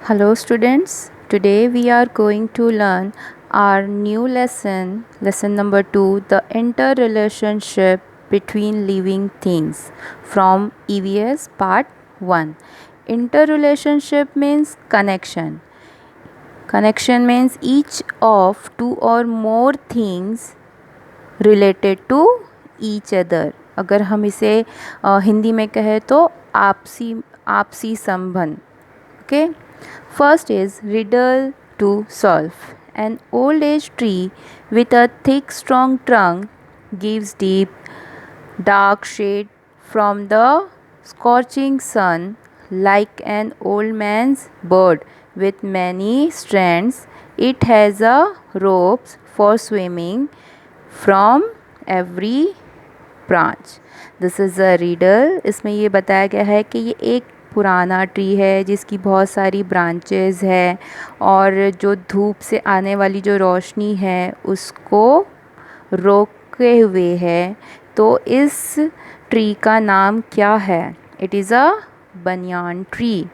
Hello students, today we are going to learn our new lesson number 2, the interrelationship between living things from EVS part 1. Interrelationship means connection. Connection means each of two or more things related to each other. अगर हम इसे हिंदी में कहें तो आपसी आपसी संबंध. Okay. First is riddle to solve. An old age tree with a thick, strong trunk gives deep, dark shade from the scorching sun, like an old man's bird with many strands. It has a ropes for swimming from every branch. This is a riddle. इसमें ये बताया गया है कि ये एक पुराना tree है जिसकी बहुत सारी ब्रांचेस है और जो धूप से आने वाली जो रोशनी है उसको रोके हुए है. तो इस ट्री का नाम क्या है? It is a banyan tree.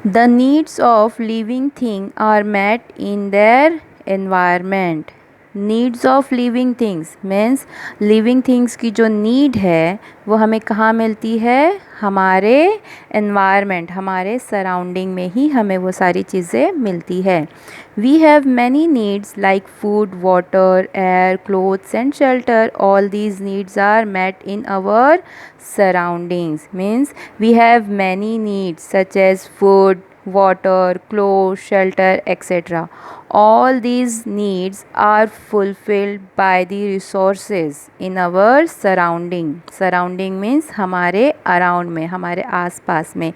The needs of living thing are met in their environment. Needs of living things means living things की जो नीड है वो हमें कहाँ मिलती है? हमारे एनवायरनमेंट, हमारे सराउंडिंग में ही हमें वो सारी चीज़ें मिलती है. We have many needs like food, water, air, clothes and shelter. All these needs are met in our surroundings. Means we have many needs such as food, water, clothes, shelter, etc. All these needs are fulfilled by the resources in our surrounding. Surrounding means हमारे around में, हमारे आसपास में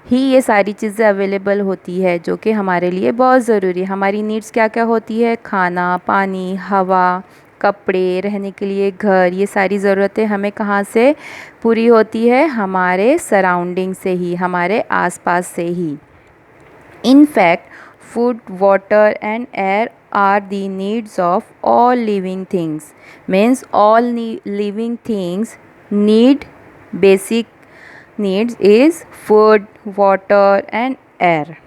ही ये सारी चीज़ें available होती है जो कि हमारे लिए बहुत ज़रूरी है. हमारी नीड्स क्या क्या होती है? खाना, पानी, हवा, कपड़े, रहने के लिए घर. ये सारी ज़रूरतें हमें कहाँ से पूरी होती है? हमारे सराउंडिंग से ही, हमारे आसपास से ही. In fact food, water and air are the needs of all living things. Means all living things need basic needs is food, water and air.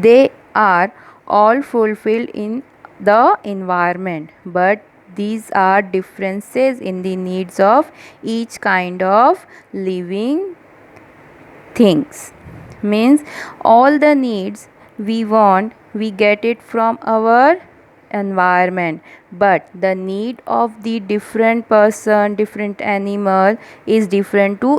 They are all fulfilled in the environment, but these are differences in the needs of each kind of living things. Means all the needs we want, we get it from our environment, but the need of the different person, different animal is different to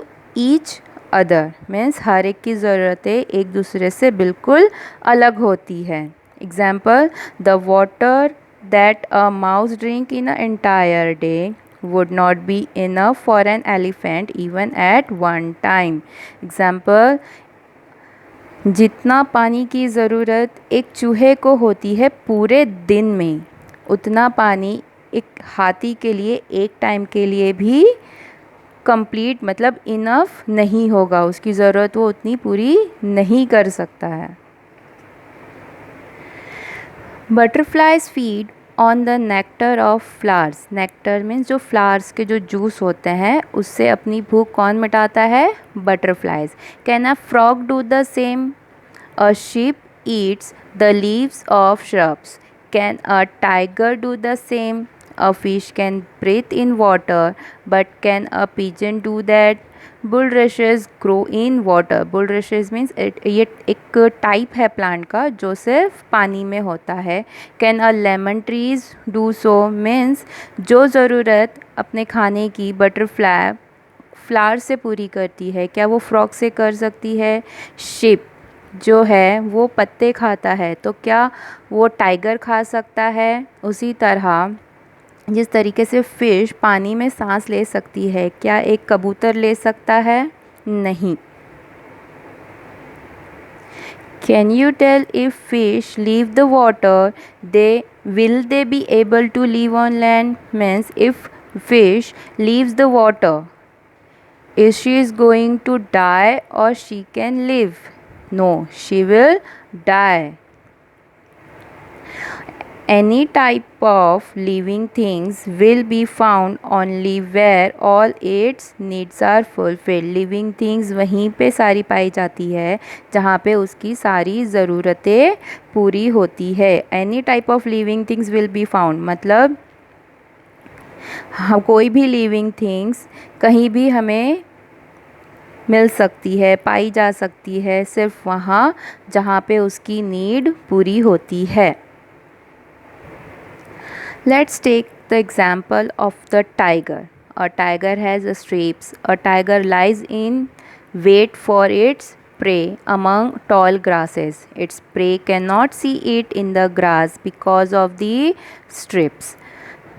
each other. Means हर एक की ज़रूरतें एक दूसरे से बिल्कुल अलग होती है. Example, the water that a mouse drink in a entire day would not be enough for an elephant even at one time. Example, जितना पानी की ज़रूरत एक चूहे को होती है पूरे दिन में, उतना पानी एक हाथी के लिए एक टाइम के लिए भी कंप्लीट मतलब इनफ नहीं होगा. उसकी ज़रूरत वो उतनी पूरी नहीं कर सकता है. Butterflies feed on the nectar of flowers. Nectar means जो फ्लावर्स के जो जूस होते हैं उससे अपनी भूख कौन मिटाता है? Butterflies. Can a frog do the same? A sheep eats the leaves of shrubs. Can a tiger do the same? A fish can breathe in water, but can a pigeon do that? Bulrushes grow in water. Bulrushes means ये एक type है plant का जो सिर्फ पानी में होता है. Can a lemon trees do so? Means जो ज़रूरत अपने खाने की बटरफ्लाई फ्लावर से पूरी करती है, क्या वो फ्रॉग से कर सकती है? शिप जो है वो पत्ते खाता है, तो क्या वो टाइगर खा सकता है? उसी तरह जिस तरीके से फ़िश पानी में सांस ले सकती है, क्या एक कबूतर ले सकता है? नहीं. Can you tell if fish leave the water they be able to live on land? Means if fish leaves the water, is she is going to die or she can live? No, she will die. Any type of living things will be found only where all its needs are fulfilled. Living things वहीं पे सारी पाई जाती है जहाँ पे उसकी सारी ज़रूरतें पूरी होती है. Any type of living things will be found मतलब हाँ, कोई भी लिविंग थिंग्स कहीं भी हमें मिल सकती है, पाई जा सकती है, सिर्फ वहाँ जहाँ पे उसकी नीड पूरी होती है. Let's take the example of the tiger. A tiger has stripes. A tiger lies in wait for its prey among tall grasses. Its prey cannot see it in the grass because of the strips.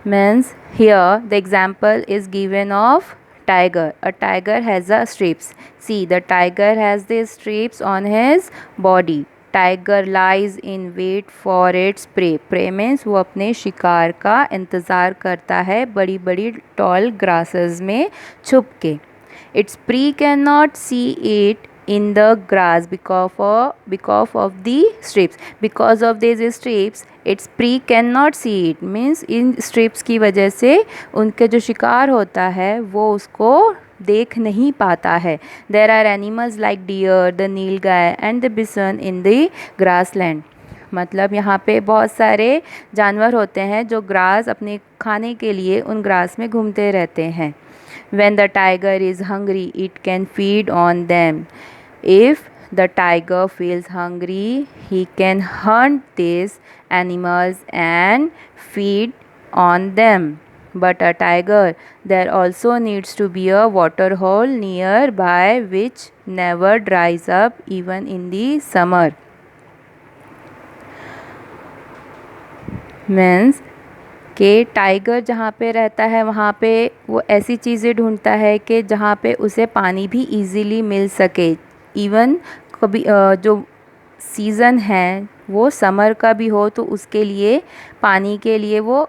Means here the example is given of tiger. A tiger has a strips. See, the tiger has these strips on his body. Tiger lies in wait for its prey. Prey means वो अपने शिकार का इंतज़ार करता है बड़ी बड़ी toll grasses में छुप के. It's pre can not see it in the grass because of the strips. Because of these strips its prey cannot see it. means in strips की वजह से उनके जो शिकार होता है वो उसको देख नहीं पाता है. There are animals like deer, the nilgai and the bison in the grassland. मतलब यहाँ पे बहुत सारे जानवर होते हैं जो ग्रास अपने खाने के लिए उन ग्रास में घूमते रहते हैं. When the tiger is hungry it can feed on them. If the tiger feels hungry, he can hunt these animals and feed on them. But a tiger, there also needs to be a water hole nearby which never dries up even in the summer. Means कि tiger जहाँ पे रहता है वहाँ पे वो ऐसी चीज़ें ढूंढता है कि जहाँ पे उसे पानी भी इजीली मिल सके. इवन कभी जो सीज़न है वो समर का भी हो तो उसके लिए पानी के लिए वो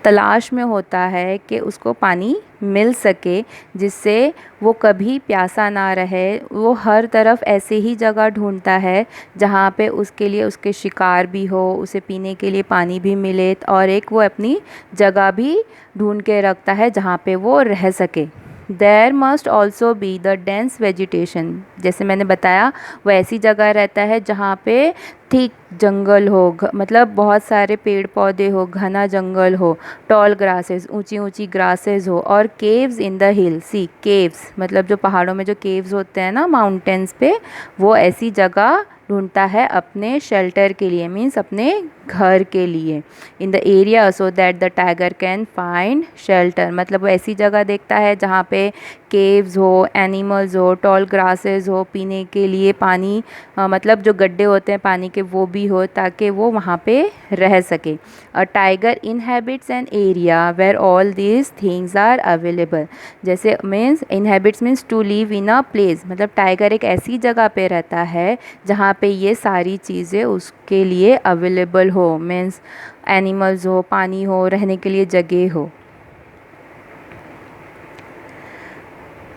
तलाश में होता है कि उसको पानी मिल सके जिससे वो कभी प्यासा ना रहे. वो हर तरफ ऐसे ही जगह ढूंढता है जहाँ पे उसके लिए उसके शिकार भी हो, उसे पीने के लिए पानी भी मिले और एक वो अपनी जगह भी ढूंढ के रखता है जहाँ पे वो रह सके. There must also be the dense vegetation. जैसे मैंने बताया वो ऐसी जगह रहता है जहाँ पे थिक जंगल हो, मतलब बहुत सारे पेड़ पौधे हो, घना जंगल हो, टॉल ग्रासेस ऊंची ऊंची ग्रासेस हो और caves in the hill. See caves मतलब जो पहाड़ों में जो केव्स होते हैं ना माउंटेन्स पे, वो ऐसी जगह ढूंढता है अपने शेल्टर के लिए. मीन्स अपने घर के लिए. In the area so that the tiger can find shelter. मतलब वो ऐसी जगह देखता है जहाँ पे केव्स हो, एनिमल्स हो, टॉल ग्रासेस हो, पीने के लिए पानी मतलब जो गड्ढे होते हैं पानी के वो भी हो ताकि वो वहाँ पे रह सके. A tiger inhabits an area where all these things are available. जैसे means inhabits means to live in a place. मतलब टाइगर एक ऐसी जगह पे रहता है जहाँ पे ये सारी चीज़ें उसके लिए अवेलेबल हो. मीन्स एनिमल्स हो, पानी हो, रहने के लिए जगह हो.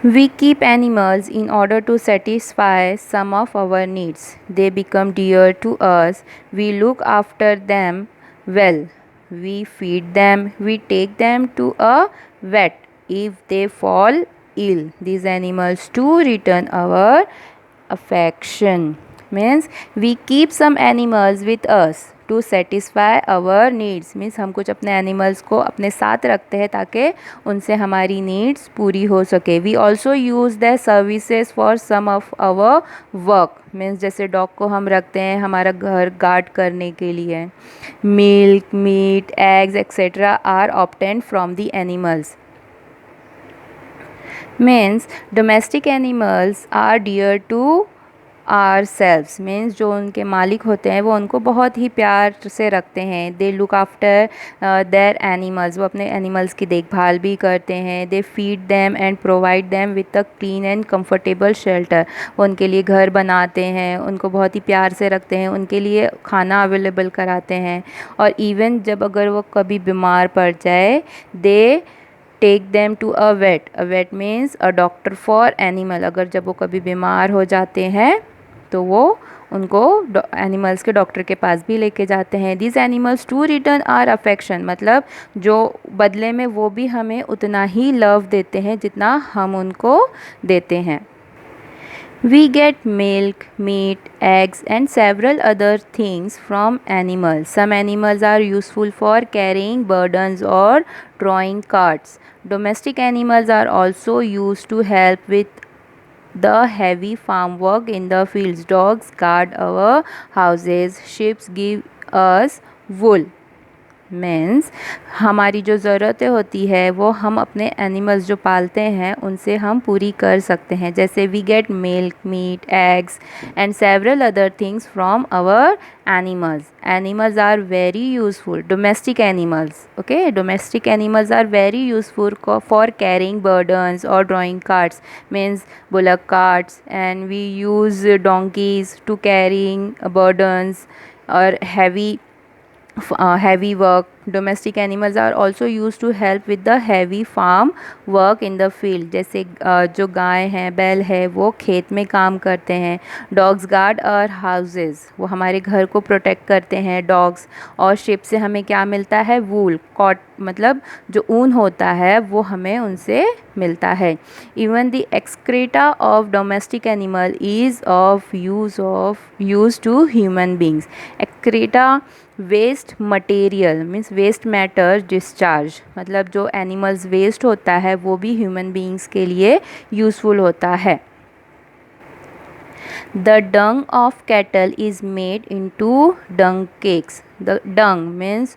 We keep animals in order to satisfy some of our needs. They become dear to us. We look after them well. We feed them. We take them to a vet if they fall ill. These animals too return our affection. Means we keep some animals with us to satisfy our needs. Means हम कुछ अपने animals को अपने साथ रखते हैं ताकि उनसे हमारी नीड्स पूरी हो सके. We also use the services for some of our work. Means जैसे डॉग को हम रखते हैं हमारा घर गार्ड करने के लिए. Milk, meat, eggs etcetera are obtained from the animals. Means domestic animals are dear to ourselves. Means जो उनके मालिक होते हैं वो उनको बहुत ही प्यार से रखते हैं. They look after their animals. वो अपने एनिमल्स की देखभाल भी करते हैं. They feed them and provide them with a clean and comfortable shelter. वो उनके लिए घर बनाते हैं, उनको बहुत ही प्यार से रखते हैं, उनके लिए खाना अवेलेबल कराते हैं. और इवन जब अगर वो कभी बीमार पड़ जाए they take them to a vet. A vet means a doctor for animal. अगर जब वो कभी बीमार हो जाते हैं तो वो उनको एनिमल्स के डॉक्टर के पास भी लेके जाते हैं। This animals to return our affection, मतलब जो बदले में वो भी हमें उतना ही लव देते हैं जितना हम उनको देते हैं। We get milk, meat, eggs and several other things from animals. Some animals are useful for carrying burdens or drawing carts. Domestic animals are also used to help with the heavy farm work in the fields. Dogs guard our houses. Sheep give us wool. Means हमारी जो ज़रूरतें होती है वो हम अपने animals जो पालते हैं उनसे हम पूरी कर सकते हैं। जैसे we get milk, meat, eggs and several other things from our animals. Animals are very useful, domestic animals, okay, domestic animals are very useful for carrying burdens और drawing carts, means bullock carts, and we use donkeys to carrying burdens और heavy work. Domestic animals are also used to help with the heavy farm work in the field. जैसे जो गाय हैं, बैल है, वो खेत में काम करते हैं। डॉग्स गार्ड आवर हाउसेस, वो हमारे घर को प्रोटेक्ट करते हैं डॉग्स। और शिप से हमें क्या मिलता है? वूल, कॉट, मतलब जो ऊन होता है वो हमें उनसे मिलता है। Even the excreta of domestic animal is of use to human beings. Excreta waste material means waste matter discharge, मतलब जो एनिमल्स वेस्ट होता है वो भी ह्यूमन बीइंग्स के लिए यूज़फुल होता है। The dung of cattle is made into dung cakes. The dung means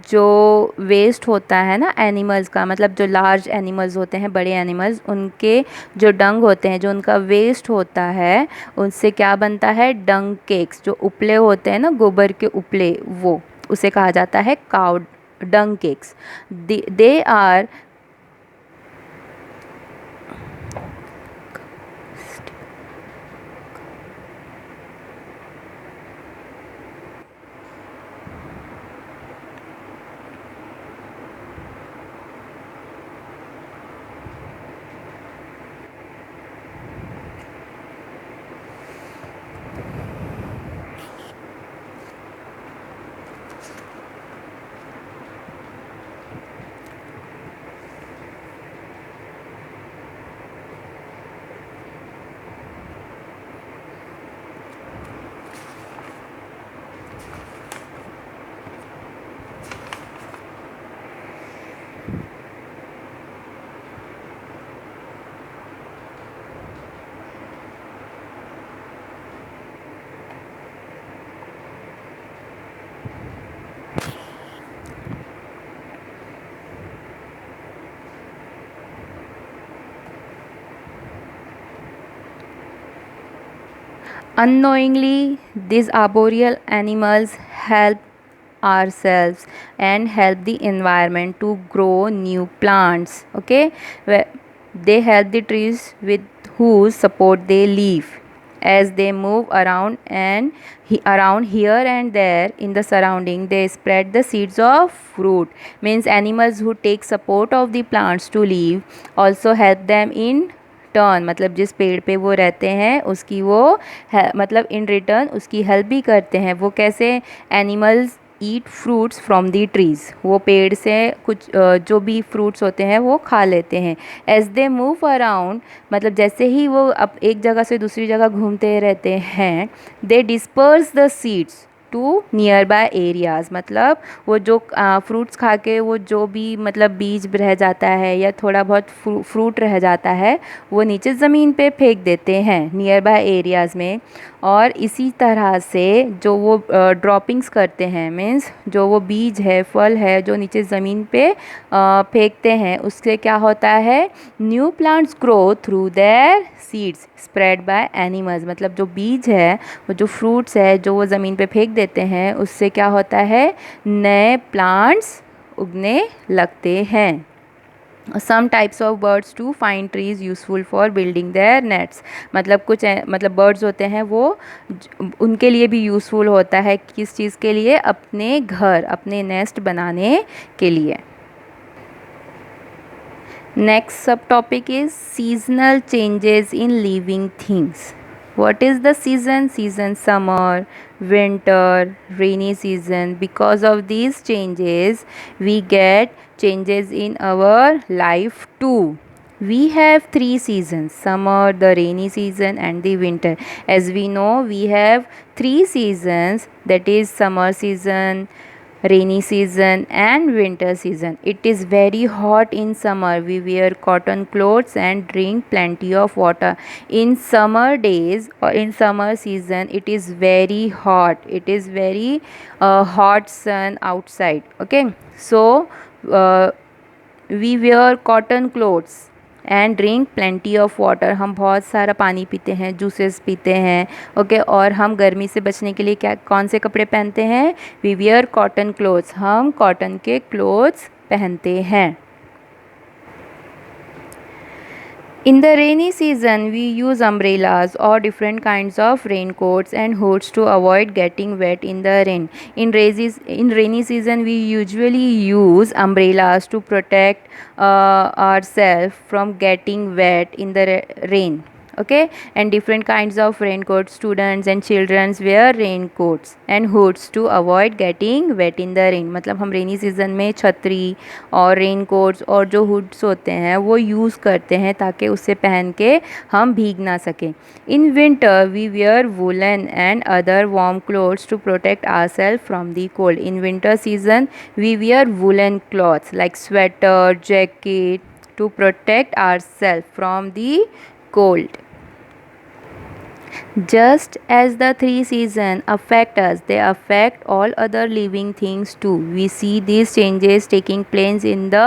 जो वेस्ट होता है ना एनिमल्स का, मतलब जो लार्ज एनिमल्स होते हैं, बड़े एनिमल्स, उनके जो डंग होते हैं, जो उनका वेस्ट होता है, उनसे क्या बनता है? डंग केक्स। जो उपले होते हैं ना, गोबर के उपले, वो उसे कहा जाता है cow dung cakes. They are unknowingly these arboreal animals help ourselves and help the environment to grow new plants, okay, they help the trees with whose support they live. As they move around and around here and there in the surrounding, they spread the seeds of fruit, means animals who take support of the plants to live also help them in turn, मतलब जिस पेड़ पे वो रहते हैं उसकी वो मतलब इन रिटर्न उसकी हेल्प भी करते हैं। वो कैसे? Animals eat fruits from the trees, वो पेड़ से कुछ जो भी फ्रूट्स होते हैं वो खा लेते हैं। एज दे मूव अराउंड, मतलब जैसे ही वो अब एक जगह से दूसरी जगह घूमते रहते हैं, they disperse the seeds to nearby areas, मतलब वो जो फ्रूट्स खा के वो जो भी मतलब बीज रह जाता है या थोड़ा बहुत फ्रूट रह जाता है वो नीचे ज़मीन पे फेंक देते हैं नियर बाय एरियाज़ में। और इसी तरह से जो वो ड्रॉपिंग्स करते हैं, मीन्स जो वो बीज है, फल है जो नीचे ज़मीन पे फेंकते हैं, उससे क्या होता है? New plants grow through their seeds spread by animals, मतलब जो बीज है, वो जो फ्रूट्स है जो वो ज़मीन पे फेंक देते हैं, उससे क्या होता है? नए प्लांट्स उगने लगते हैं। Some types of birds to find trees useful for building their nests, मतलब कुछ मतलब बर्ड्स होते हैं वो उनके लिए भी यूज़फुल होता है, किस चीज़ के लिए? अपने घर, अपने नेस्ट बनाने के लिए। नेक्स्ट सब topic is seasonal changes in living things, What is the season? Season summer, winter, rainy season. Because of these changes, we get changes in our life too. We have three seasons: summer, the rainy season, and the winter. As we know, we have three seasons, that is summer season, rainy season, and winter season. It is very hot in summer. We wear cotton clothes and drink plenty of water. In summer days or in summer season, it is very hot. It is very hot sun outside. Okay, so uh, we wear cotton clothes and drink plenty of water. हम बहुत सारा पानी पीते हैं, juices पीते हैं. Okay और हम गर्मी से बचने के लिए क्या कौन से कपड़े पहनते हैं? We wear cotton clothes. हम कॉटन के क्लोथ्स पहनते हैं. In the rainy season, we use umbrellas or different kinds of raincoats and hoods to avoid getting wet in the rain. In rainy season, we usually use umbrellas to protect ourselves from getting wet in the rain. Okay, and different kinds of raincoats. Students and children wear raincoats and hoods to avoid getting wet in the rain. मतलब हम rainy season में छतरी और raincoats और जो hoods होते हैं वो यूज़ करते हैं ताकि उससे पहन के हम भीग ना सकें. In winter we wear woollen and other warm clothes to protect ourself from the cold. In winter season we wear woollen clothes like sweater, jacket to protect ourself from the cold. Just as the three seasons affect us, they affect all other living things too. We see these changes taking place in the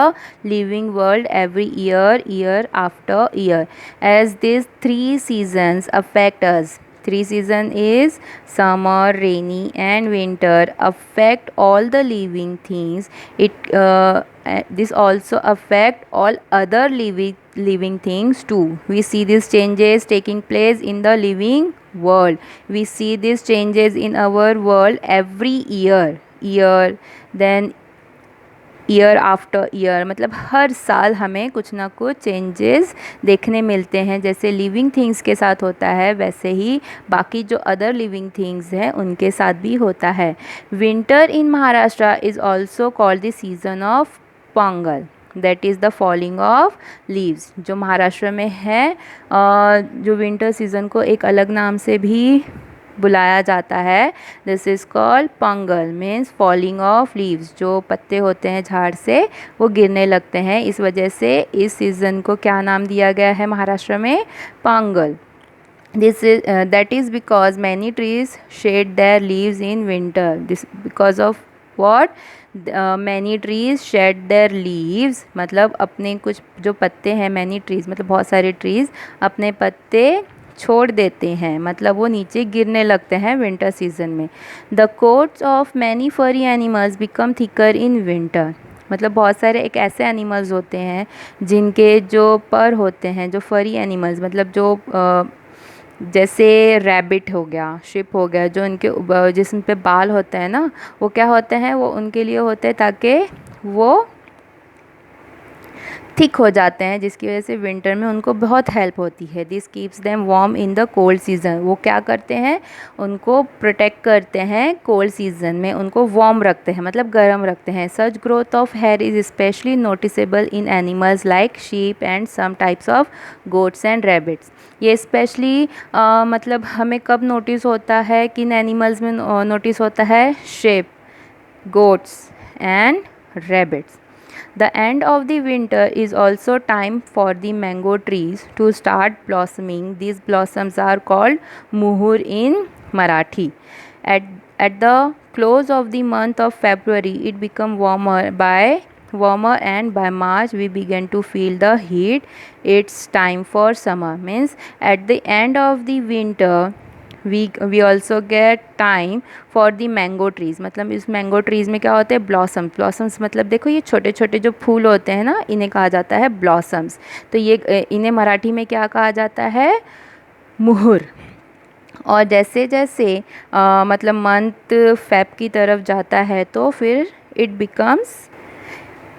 living world every year after year. As these three seasons affect us, three season is summer, rainy and winter, affect all the living things. This also affect all other living things too. We see these changes taking place in the living world. We see these changes in our world every year then year after year. मतलब हर साल हमें कुछ ना कुछ changes देखने मिलते हैं. जैसे लिविंग थिंग्स के साथ होता है वैसे ही बाकी जो अदर लिविंग थिंग्स हैं उनके साथ भी होता है. Winter in Maharashtra is also called the season off Pongal, that is the falling of leaves. जो महाराष्ट्र में है जो विंटर सीज़न को एक अलग नाम से भी बुलाया जाता है. This is called Pongal, means falling of leaves. जो पत्ते होते हैं झाड़ से वो गिरने लगते हैं. इस वजह से इस सीज़न को क्या नाम दिया गया है महाराष्ट्र में? Pongal. That is because many trees shed their leaves in winter. This because of what? Many trees shed their leaves. मतलब अपने कुछ जो पत्ते हैं, many trees मतलब बहुत सारे trees अपने पत्ते छोड़ देते हैं, मतलब वो नीचे गिरने लगते हैं विंटर सीजन में. द कोट्स ऑफ मैनी फरी animals become thicker in winter. मतलब बहुत सारे एक ऐसे एनिमल्स होते हैं जिनके जो पर होते हैं, जो फरी एनिमल्स मतलब जो जैसे रैबिट हो गया, शिप हो गया, जो उनके जिसम पे बाल होते हैं ना, वो क्या होते हैं, वो उनके लिए होते हैं ताकि वो थिक हो जाते हैं, जिसकी वजह से विंटर में उनको बहुत हेल्प होती है. This keeps them warm in the cold season. वो क्या करते हैं, उनको प्रोटेक्ट करते हैं कोल्ड सीज़न में, उनको वार्म रखते हैं मतलब गर्म रखते हैं. Such growth of hair is specially noticeable in animals like sheep and some types of goats and rabbits. ये स्पेशली मतलब हमें कब नोटिस होता है, किन एनिमल्स में नोटिस होता है? Shape, goats and rabbits. The end of the winter is also time for the mango trees to start blossoming. These blossoms are called muhur in Marathi. At the close of the month of February, it becomes warmer and by March we begin to feel the heat. It's time for summer. Means at the end of the winter we also get time for the mango trees. मतलब इस mango trees में क्या होते हैं? Blossoms मतलब देखो ये छोटे छोटे जो फूल होते हैं ना, इन्हें कहा जाता है ब्लॉसम्स. तो ये इन्हें मराठी में क्या कहा जाता है? मुहुर. और जैसे जैसे मतलब मंथ फेब की तरफ जाता है तो फिर it becomes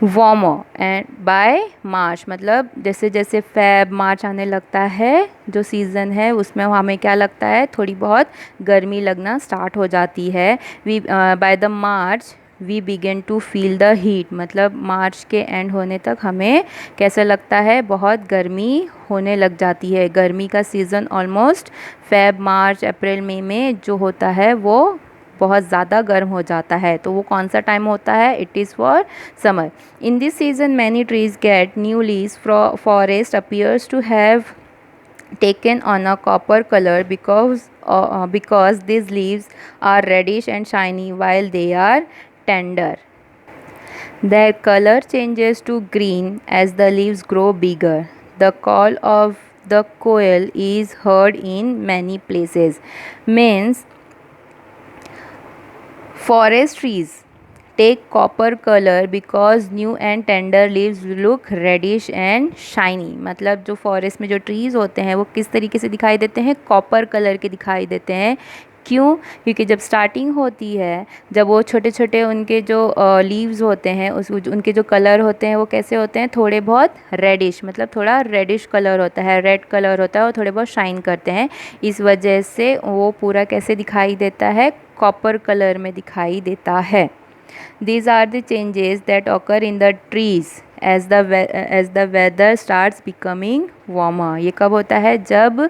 warmer and by March, मतलब जैसे जैसे फेब मार्च आने लगता है, जो सीज़न है उसमें हमें क्या लगता है, थोड़ी बहुत गर्मी लगना स्टार्ट हो जाती है। We by the March we begin to feel the heat, मतलब मार्च के एंड होने तक हमें कैसा लगता है, बहुत गर्मी होने लग जाती है। गर्मी का सीज़न ऑलमोस्ट फेब मार्च अप्रैल मई में जो होता है वो बहुत ज़्यादा गर्म हो जाता है। तो वो कौन सा टाइम होता है, it is for summer. In this season, many trees get new leaves. Forest appears to have taken on a copper color because these leaves are reddish and shiny while they are tender. Their color changes to green as the leaves grow bigger. The call of the quail is heard in many places. Means forest trees take copper color because new and tender leaves look reddish and shiny। मतलब जो forest में जो trees होते हैं वो किस तरीके से दिखाई देते हैं, कॉपर कलर के दिखाई देते हैं। क्यों? क्योंकि जब स्टार्टिंग होती है, जब वो छोटे छोटे उनके जो लीव्स होते हैं उनके जो कलर होते हैं वो कैसे होते हैं, थोड़े बहुत रेडिश, मतलब थोड़ा रेडिश कलर होता है, रेड कलर होता है और थोड़े बहुत शाइन करते हैं। इस वजह से वो पूरा कैसे दिखाई देता है, कॉपर कलर में दिखाई देता है। These are the changes that occur in the trees as the weather starts becoming warmer। ये कब होता है, जब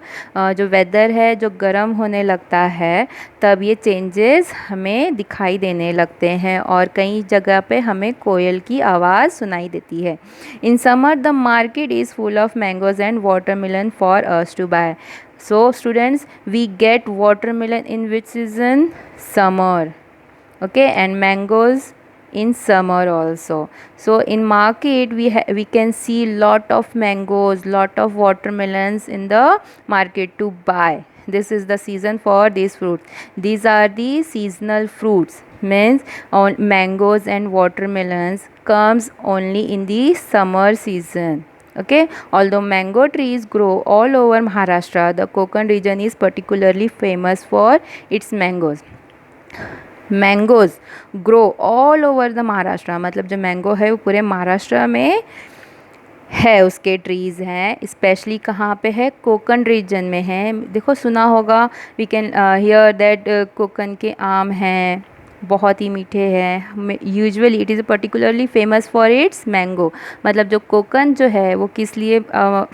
जो वेदर है जो गर्म होने लगता है तब ये चेंजेस हमें दिखाई देने लगते हैं और कई जगह पे हमें कोयल की आवाज़ सुनाई देती है। In summer the market is full of mangoes and watermelon for us to buy. So students, we get watermelon in which season? Summer. Okay, and mangoes in summer also. So in market we can see lot of mangoes, lot of watermelons in the market to buy. This is the season for these fruits. These are the seasonal fruits, means on mangoes and watermelons comes only in the summer season. Okay, although mango trees grow all over Maharashtra, the Konkan region is particularly famous for its mangoes. Mangoes grow all over the Maharashtra, मतलब जो mango है वो पूरे महाराष्ट्र में है, उसके trees हैं। Specially कहाँ पे है, कोकन रीजन में है। देखो सुना होगा, we can hear that Konkan के आम हैं, बहुत ही मीठे हैं। Usually it is particularly famous for its mango, मतलब जो कोकन जो है वो किस लिए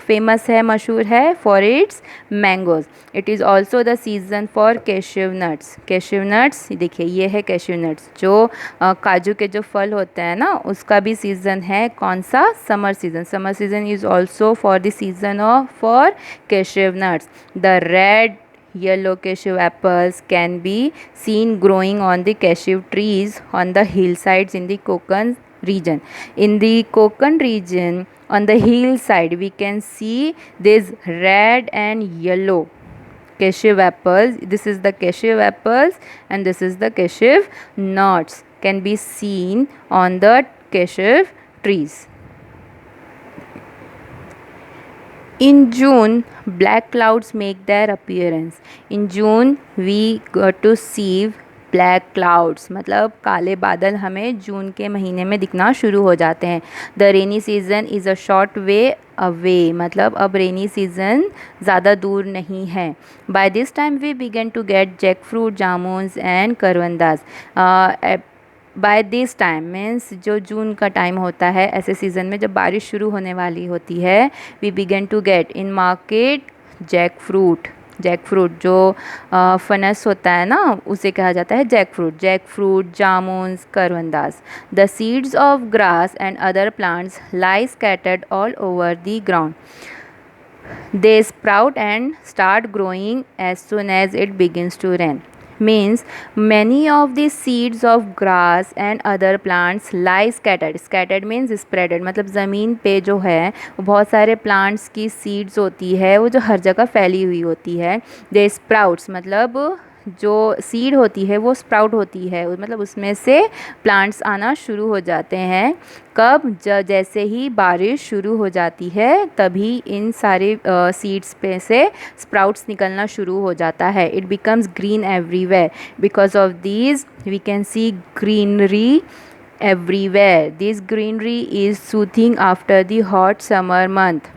फेमस है, मशहूर है, for its mangoes. It is also the season for cashew nuts. Cashew nuts देखिए, ये है कैश्यू नट्स, जो काजू के जो फल होते हैं ना, उसका भी सीज़न है। कौन सा? Summer season. Summer season is also for the season off for cashew nuts. The red yellow cashew apples can be seen growing on the cashew trees on the hillsides in the Konkan region. In the Konkan region, on the hillside, we can see this red and yellow cashew apples. This is the cashew apples and this is the cashew nuts can be seen on the cashew trees. In June, black clouds make their appearance. In June, we got to see black clouds, मतलब काले बादल हमें जून के महीने में दिखना शुरू हो जाते हैं। The rainy season is a short way away, मतलब अब रेनी सीज़न ज़्यादा दूर नहीं है। By this time we begin to get jackfruit, jamuns and karvandas. By this time means जो जून का टाइम होता है, ऐसे सीज़न में जब बारिश शुरू होने वाली होती है, we begin to get in market jackfruit. Jackfruit जो फनस होता है ना, उसे कहा जाता है jackfruit. Jackfruit, jamuns, karvandas. The seeds of grass and other plants lie scattered all over the ground. They sprout and start growing as soon as it begins to rain. Means many of the seeds of grass and other plants lie scattered. Scattered means spreaded, मतलब ज़मीन पे जो है वो बहुत सारे plants की seeds होती है, वो जो हर जगह फैली हुई होती है। They sprouts मतलब जो सीड होती है वो स्प्राउट होती है, मतलब उसमें से प्लांट्स आना शुरू हो जाते हैं। कब? जैसे ही बारिश शुरू हो जाती है तभी इन सारे सीड्स पे से स्प्राउट्स निकलना शुरू हो जाता है। It becomes green everywhere. Because of these we can see greenery everywhere. This greenery is soothing after the hot summer month.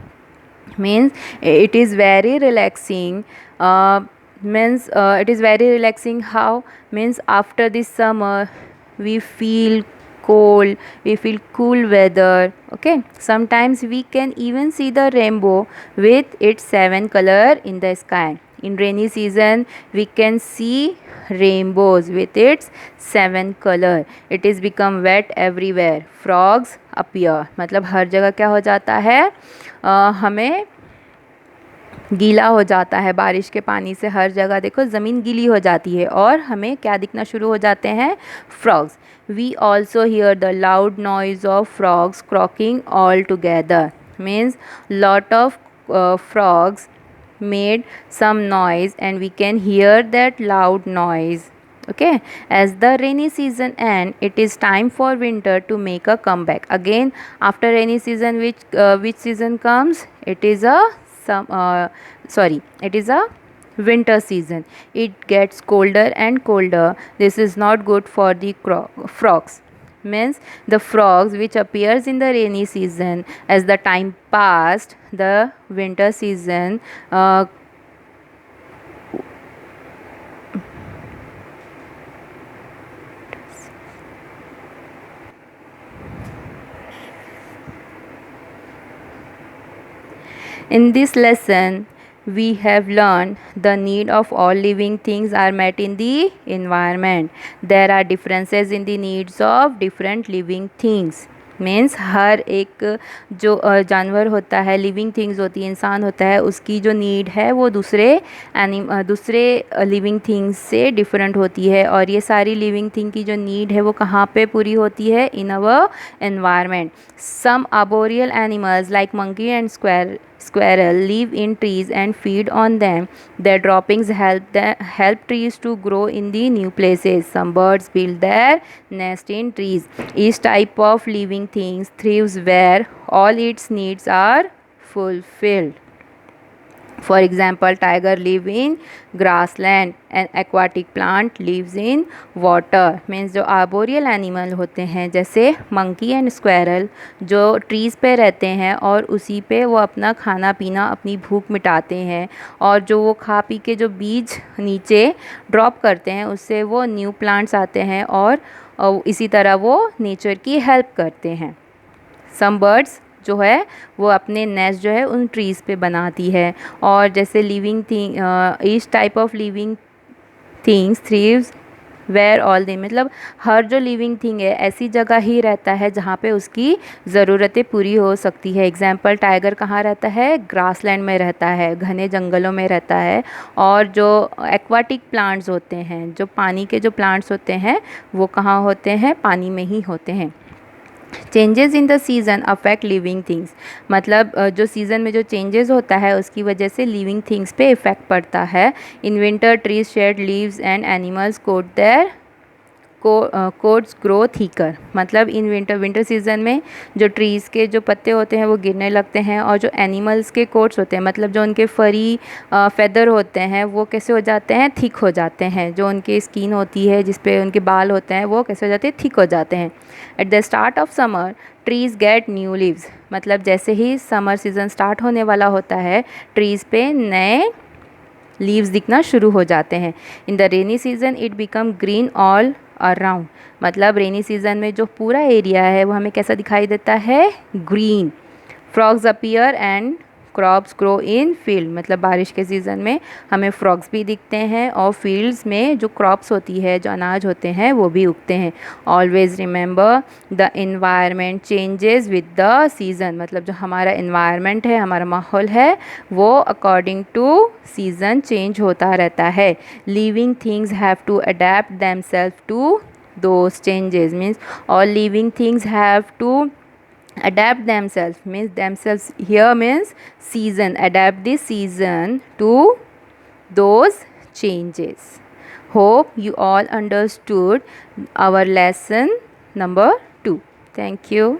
Means it is very relaxing. It is very relaxing. How? Means after this summer we feel cold, we feel cool weather. Okay, sometimes we can even see the rainbow with its 7 color in the sky. In rainy season we can see rainbows with its 7 color. It is become wet everywhere. Frogs appear. मतलब हर जगह क्या हो जाता है, हमें गीला हो जाता है बारिश के पानी से। हर जगह देखो ज़मीन गीली हो जाती है और हमें क्या दिखना शुरू हो जाते हैं, frogs. We also hear the loud noise of frogs croaking all together. Means lot of frogs made some noise and we can hear that loud noise. Okay, as the rainy season end, it is time for winter to make a comeback. Again, after rainy season, which season comes? It is a it is a winter season. It gets colder and colder. This is not good for the frogs. Means the frogs which appears in the rainy season, as the time passed, the winter season In this lesson, we have learned the need of all living things are met in the environment. There are differences in the needs of different living things. Means हर एक जो जानवर होता है, living things होती है, इंसान होता है, उसकी जो नीड है वो दूसरे लिविंग थिंग्स से डिफरेंट होती है। और ये सारी लिविंग थिंग की जो नीड है वो कहाँ पे पूरी होती है? In our environment. Some arboreal animals like monkey and squirrel live in trees and feed on them. Their droppings help trees to grow in the new places. Some birds build their nest in trees. Each type of living things thrives where all its needs are fulfilled. For example, tiger live in grassland and aquatic plant lives in water. Means जो arboreal animal होते हैं जैसे monkey and squirrel जो trees पे रहते हैं और उसी पे वो अपना खाना पीना, अपनी भूख मिटाते हैं, और जो वो खा पी के जो बीज नीचे ड्रॉप करते हैं उससे वो न्यू प्लांट्स आते हैं और इसी तरह वो नेचर की हेल्प करते हैं। सम बर्ड्स जो है वो अपने नेस्ट जो है उन ट्रीज़ पे बनाती है। और जैसे living thing, each type of living things thrives where all they, मतलब हर जो लिविंग थिंग है ऐसी जगह ही रहता है जहाँ पे उसकी ज़रूरतें पूरी हो सकती है। एग्जाम्पल, टाइगर कहाँ रहता है? ग्रासलैंड में रहता है, घने जंगलों में रहता है। और जो एक्वाटिक प्लांट्स होते हैं, जो पानी के जो प्लांट्स होते हैं वो कहाँ होते हैं? पानी में ही होते हैं। Changes in the season affect living things, मतलब जो सीज़न में जो चेंजेस होता है उसकी वजह से लिविंग थिंग्स पे इफ़ेक्ट पड़ता है। In winter trees shed leaves and animals coat their coats grow thicker, मतलब इन विंटर सीज़न में जो ट्रीज़ के जो पत्ते होते हैं वो गिरने लगते हैं और जो एनिमल्स के कोट्स होते हैं, मतलब जो उनके फरी फेदर होते हैं वो कैसे हो जाते हैं? थिक हो जाते हैं। जो उनकी स्किन होती है जिस पे उनके बाल होते हैं वो कैसे हो जाते हैं? थिक हो जाते हैं। At the start of summer trees get new leaves, मतलब जैसे ही समर सीज़न स्टार्ट होने वाला होता है ट्रीज़ पे नए लीव्स दिखना शुरू हो जाते हैं। In the rainy season it become green all around, मतलब रेनी सीज़न में जो पूरा एरिया है वो हमें कैसा दिखाई देता है? Green. Frogs appear and crops grow in field, मतलब बारिश के सीज़न में हमें फ्रॉग्स भी दिखते हैं और फील्ड्स में जो क्रॉप्स होती है, जो अनाज होते हैं वो भी उगते हैं। Always remember the environment changes with the season, मतलब जो हमारा एनवायरनमेंट है, हमारा माहौल है वो अकॉर्डिंग टू सीज़न चेंज होता रहता है। Living things have to adapt themselves to those changes, means all living things have to adapt themselves, means themselves here means season, adapt the season to those changes. Hope you all understood our lesson number 2. Thank you.